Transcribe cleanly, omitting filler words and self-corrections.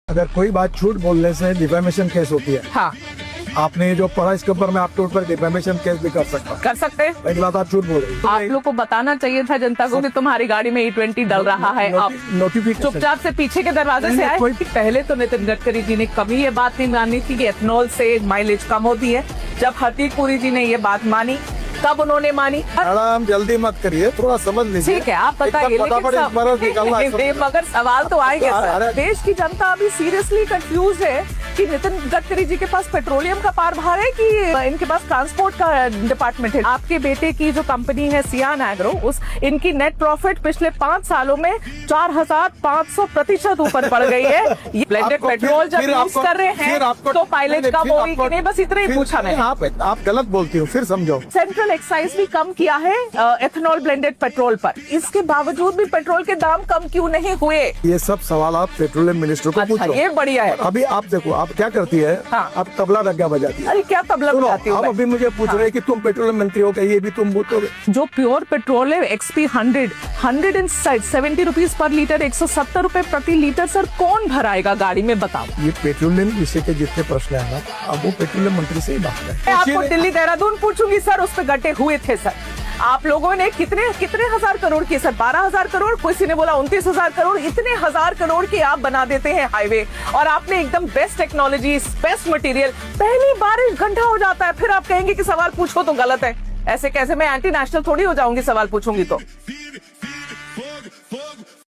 अगर कोई बात झूठ बोलने से डिफेमेशन केस होती है। हाँ, आपने जो पढ़ा इसके ऊपर मैं आपके ऊपर डिफेमेशन केस भी कर सकता हूँ। कर सकते हैं। पहली बात आप झूठ बोल रही हैं। आप लोग को बताना चाहिए था जनता को कि तुम्हारी गाड़ी में E20 डल रहा है। आप नोटिफिकेशन चुपचाप से पीछे के दरवाजे से आए। पहले तो नितिन गडकरी जी ने कभी ये बात नहीं मानी थी कि एथनॉल से माइलेज कम होती है। जब हरदीप पुरी जी ने ये बात मानी तब उन्होंने मानी। मैडम जल्दी मत करिए, थोड़ा समझ लीजिए। ठीक है, आप बताइए, लेकिन मगर सवाल तो आएगा सर। देश की जनता अभी सीरियसली कंफ्यूज है कि नितिन गडकरी जी के पास पेट्रोलियम का पारभार है कि इनके पास ट्रांसपोर्ट का डिपार्टमेंट है। आपके बेटे की जो कंपनी है सियान एग्रो, इनकी नेट प्रॉफिट पिछले 5 सालों में 4500% ऊपर बढ़ गई है। ये ब्लेंडेड पेट्रोल जब यूज कर रहे हैं तो माइलेज कम होगी कि नहीं, बस इतना ही पूछा मैंने। आप गलत बोलती हो, फिर समझो। सेंट्रल एक्साइज भी कम किया है एथेनॉल ब्लेंडेड पेट्रोल पर, इसके बावजूद भी पेट्रोल के दाम कम क्यों नहीं हुए? ये सब सवाल आप पेट्रोलियम मिनिस्टर को पूछो। ये बढ़िया है। अभी आप देखो, आप क्या करती है? हाँ। आप तबला डग्गा बजाती है। अरे क्या तबला बजाती हूँ आप मैं? अभी मुझे पूछ रहे हैं कि तुम पेट्रोलियम मंत्री हो, क्या ये भी तुम बोलोगे? जो प्योर पेट्रोल है XP 170 रुपीज पर लीटर, 170 रुपए प्रति लीटर, सर कौन भराएगा गाड़ी में, बताओ। ये पेट्रोलियम विषय के जितने प्रश्न है ना, अब वो पेट्रोलियम मंत्री से ही बात है। मैं आपको दिल्ली देहरादून पूछूंगी सर, उस पे गटे हुए थे सर। आप लोगों ने कितने हजार करोड़ की सर, 12,000 करोड़, किसी ने बोला 29,000 करोड़, इतने हजार करोड़ की आप बना देते हैं हाईवे, और आपने एकदम बेस्ट टेक्नोलॉजी, बेस्ट मटेरियल, पहली बारिश गड्ढा हो जाता है, फिर आप कहेंगे कि सवाल पूछो तो गलत है। ऐसे कैसे? मैं एंटी नेशनल थोड़ी हो जाऊंगी सवाल पूछूंगी तो।